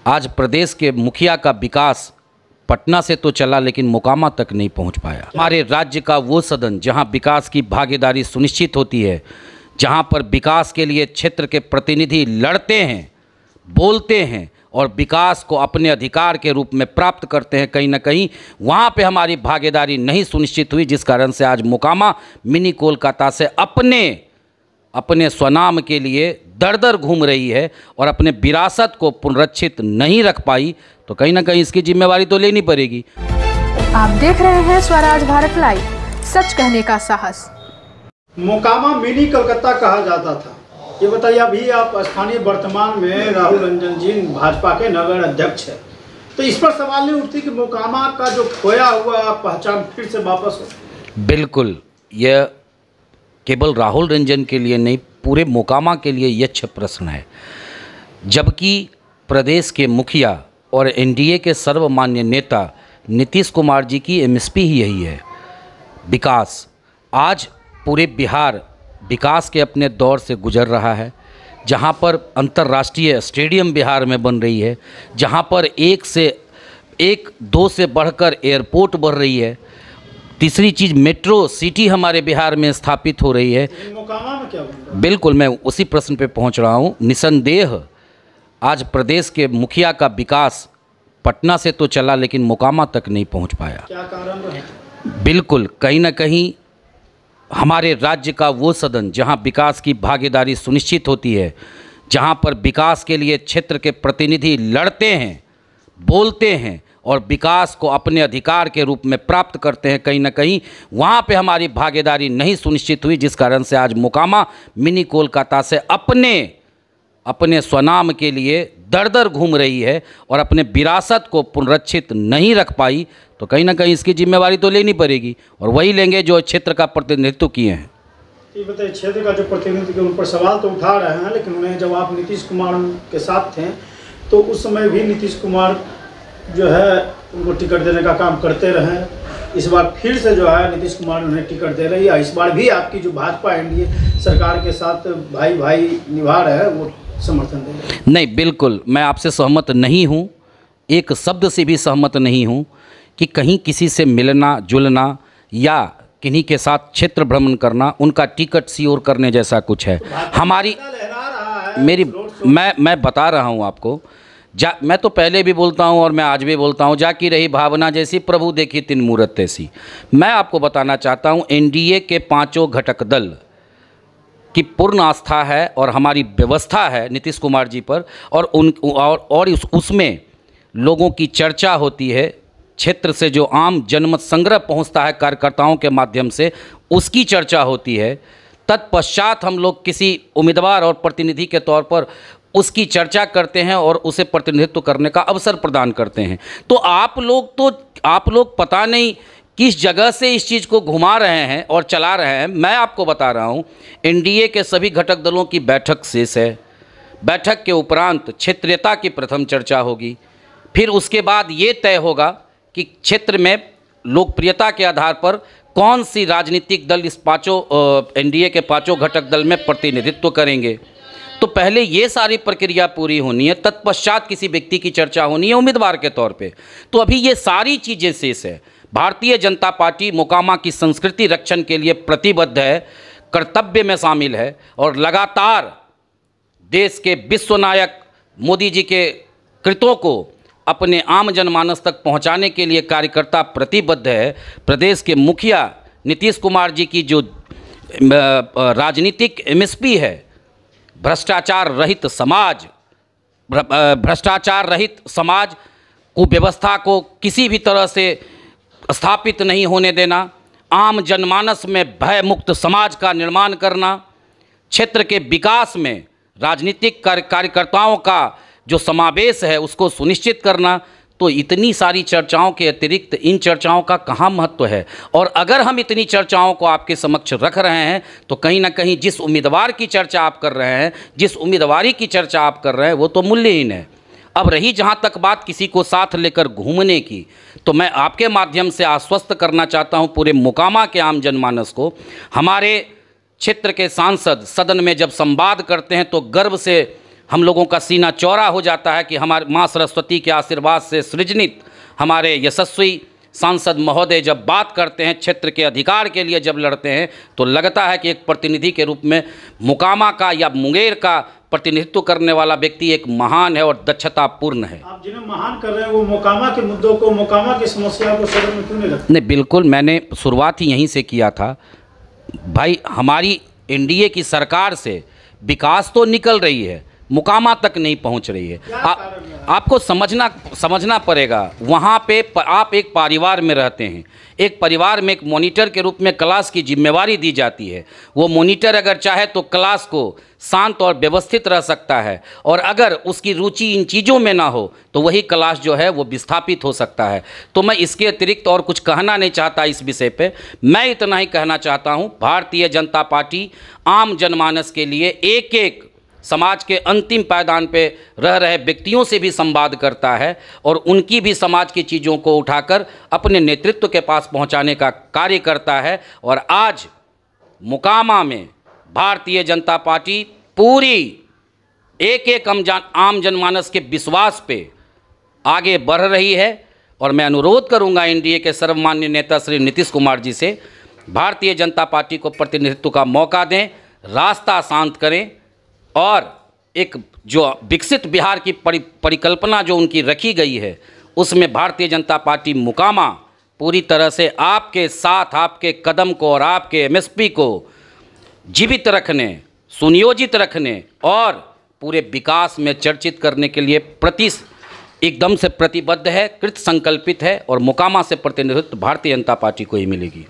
आज प्रदेश के मुखिया का विकास पटना से तो चला लेकिन मोकामा तक नहीं पहुंच पाया। हमारे राज्य का वो सदन जहां विकास की भागीदारी सुनिश्चित होती है, जहां पर विकास के लिए क्षेत्र के प्रतिनिधि लड़ते हैं, बोलते हैं और विकास को अपने अधिकार के रूप में प्राप्त करते हैं, कहीं ना कहीं वहाँ पे हमारी भागीदारी नहीं सुनिश्चित हुई, जिस कारण से आज मोकामा मिनी कोलकाता से अपने स्वनाम के लिए दर दर घूम रही है और अपने विरासत को पुनरीक्षित नहीं रख पाई। तो कहीं ना कहीं इसकी जिम्मेवारी तो लेनी पड़ेगी। आप देख रहे हैं स्वराज भारत लाइव, सच कहने का साहस। मोकामा मिनी कोलकाता कहा जाता था। ये बताइए, अभी आप स्थानीय वर्तमान में राहुल रंजन जी भाजपा के नगर अध्यक्ष है, तो इस पर सवाल नहीं उठती कि मोकामा का जो खोया हुआ पहचान फिर से वापस हो? बिल्कुल, यह केवल राहुल रंजन के लिए नहीं, पूरे मोकामा के लिए यह प्रश्न है। जबकि प्रदेश के मुखिया और एनडीए के सर्वमान्य नेता नीतीश कुमार जी की एमएसपी ही यही है, विकास। आज पूरे बिहार विकास के अपने दौर से गुजर रहा है, जहां पर अंतर्राष्ट्रीय स्टेडियम बिहार में बन रही है, जहां पर दो से बढ़कर एयरपोर्ट बढ़ रही है, तीसरी चीज़ मेट्रो सिटी हमारे बिहार में स्थापित हो रही है। मोकामा में क्या बन रहा है? बिल्कुल, मैं उसी प्रश्न पे पहुंच रहा हूं। निसंदेह आज प्रदेश के मुखिया का विकास पटना से तो चला लेकिन मोकामा तक नहीं पहुंच पाया। क्या कारण रहे? बिल्कुल, कहीं ना कहीं हमारे राज्य का वो सदन जहां विकास की भागीदारी सुनिश्चित होती है, जहां पर विकास के लिए क्षेत्र के प्रतिनिधि लड़ते हैं, बोलते हैं और विकास को अपने अधिकार के रूप में प्राप्त करते हैं, कहीं ना कहीं वहाँ पे हमारी भागीदारी नहीं सुनिश्चित हुई, जिस कारण से आज मोकामा मिनी कोलकाता से अपने स्वनाम के लिए दर दर घूम रही है और अपने विरासत को पुनरीक्षित नहीं रख पाई। तो कहीं ना कहीं इसकी जिम्मेवारी तो लेनी पड़ेगी और वही लेंगे जो क्षेत्र का प्रतिनिधित्व किए हैं। ये बताइए, क्षेत्र का जो प्रतिनिधि के उन पर सवाल तो उठा रहे हैं, लेकिन उन्हें जब आप नीतीश कुमार के साथ थे तो उस समय भी नीतीश कुमार जो है उनको टिकट देने का काम करते रहे। इस बार फिर से जो है नीतीश कुमार उन्हें टिकट दे रही है। इस बार भी आपकी जो भाजपा एनडीए सरकार के साथ भाई भाई निभा रहे हैं, वो समर्थन दे रहे हैं? नहीं, बिल्कुल मैं आपसे सहमत नहीं हूँ, एक शब्द से भी सहमत नहीं हूँ कि कहीं किसी से मिलना जुलना या किन्हीं के साथ क्षेत्र भ्रमण करना उनका टिकट सियोर करने जैसा कुछ है। हमारी मैं बता रहा हूँ आपको, मैं तो पहले भी बोलता हूँ और मैं आज भी बोलता हूँ, जाकी रही भावना जैसी प्रभु देखी तीन मूरत तैसी। मैं आपको बताना चाहता हूँ, एनडीए के पांचों घटक दल की पूर्ण आस्था है और हमारी व्यवस्था है नीतीश कुमार जी पर, और उसमें लोगों की चर्चा होती है, क्षेत्र से जो आम जनमत संग्रह पहुंचता है कार्यकर्ताओं के माध्यम से, उसकी चर्चा होती है। तत्पश्चात हम लोग किसी उम्मीदवार और प्रतिनिधि के तौर पर उसकी चर्चा करते हैं और उसे प्रतिनिधित्व करने का अवसर प्रदान करते हैं। तो आप लोग पता नहीं किस जगह से इस चीज़ को घुमा रहे हैं और चला रहे हैं। मैं आपको बता रहा हूं, एनडीए के सभी घटक दलों की बैठक शेष है। बैठक के उपरांत क्षेत्रीयता की प्रथम चर्चा होगी, फिर उसके बाद ये तय होगा कि क्षेत्र में लोकप्रियता के आधार पर कौन सी राजनीतिक दल इस एनडीए के पांचों घटक दल में प्रतिनिधित्व करेंगे। तो पहले ये सारी प्रक्रिया पूरी होनी है, तत्पश्चात किसी व्यक्ति की चर्चा होनी है उम्मीदवार के तौर पे। तो अभी ये सारी चीज़ें शेष है। भारतीय जनता पार्टी मोकामा की संस्कृति रक्षण के लिए प्रतिबद्ध है, कर्तव्य में शामिल है और लगातार देश के विश्व नायक मोदी जी के कृतों को अपने आम जनमानस तक पहुंचाने के लिए कार्यकर्ता प्रतिबद्ध है। प्रदेश के मुखिया नीतीश कुमार जी की जो राजनीतिक एमएसपी है, भ्रष्टाचार रहित समाज कुव्यवस्था को किसी भी तरह से स्थापित नहीं होने देना, आम जनमानस में भय मुक्त समाज का निर्माण करना, क्षेत्र के विकास में राजनीतिक कार्यकर्ताओं का जो समावेश है उसको सुनिश्चित करना। तो इतनी सारी चर्चाओं के अतिरिक्त इन चर्चाओं का कहाँ महत्व है? और अगर हम इतनी चर्चाओं को आपके समक्ष रख रहे हैं तो कहीं ना कहीं जिस उम्मीदवार की चर्चा आप कर रहे हैं, जिस उम्मीदवारी की चर्चा आप कर रहे हैं, वो तो मूल्यहीन है। अब रही जहाँ तक बात किसी को साथ लेकर घूमने की, तो मैं आपके माध्यम से आश्वस्त करना चाहता हूँ पूरे मोकामा के आम जनमानस को, हमारे क्षेत्र के सांसद सदन में जब संवाद करते हैं तो गर्व से हम लोगों का सीना चौड़ा हो जाता है कि हमारे माँ सरस्वती के आशीर्वाद से सृजनित हमारे यशस्वी सांसद महोदय जब बात करते हैं, क्षेत्र के अधिकार के लिए जब लड़ते हैं, तो लगता है कि एक प्रतिनिधि के रूप में मोकामा का या मुंगेर का प्रतिनिधित्व करने वाला व्यक्ति एक महान है और दक्षतापूर्ण है। आप जिन्हें महान कर रहे हैं वो मोकामा के मुद्दों को, मोकामा की समस्या को सदन में क्यों नहीं रखते? नहीं, बिल्कुल, मैंने शुरुआत ही यहीं से किया था। भाई, हमारी एनडीए की सरकार से विकास तो निकल रही है, मुकामा तक नहीं पहुंच रही है। आपको समझना पड़ेगा। वहाँ पे आप एक परिवार में रहते हैं, एक परिवार में एक मॉनिटर के रूप में क्लास की जिम्मेवारी दी जाती है। वो मॉनिटर अगर चाहे तो क्लास को शांत और व्यवस्थित रह सकता है, और अगर उसकी रुचि इन चीज़ों में ना हो तो वही क्लास जो है वो विस्थापित हो सकता है। तो मैं इसके अतिरिक्त और कुछ कहना नहीं चाहता इस विषय पे। मैं इतना ही कहना चाहता हूँ, भारतीय जनता पार्टी आम जनमानस के लिए एक एक समाज के अंतिम पायदान पे रह रहे व्यक्तियों से भी संवाद करता है और उनकी भी समाज की चीज़ों को उठाकर अपने नेतृत्व के पास पहुंचाने का कार्य करता है। और आज मोकामा में भारतीय जनता पार्टी पूरी एक आम जनमानस के विश्वास पे आगे बढ़ रही है। और मैं अनुरोध करूंगा एनडीए के सर्वमान्य नेता श्री नीतीश कुमार जी से, भारतीय जनता पार्टी को प्रतिनिधित्व का मौका दें, रास्ता शांत करें और एक जो विकसित बिहार की परिकल्पना जो उनकी रखी गई है उसमें भारतीय जनता पार्टी मोकामा पूरी तरह से आपके साथ, आपके कदम को और आपके एमएसपी को जीवित रखने, सुनियोजित रखने और पूरे विकास में चर्चित करने के लिए एकदम से प्रतिबद्ध है, कृत संकल्पित है। और मोकामा से प्रतिनिधित्व भारतीय जनता पार्टी को ही मिलेगी।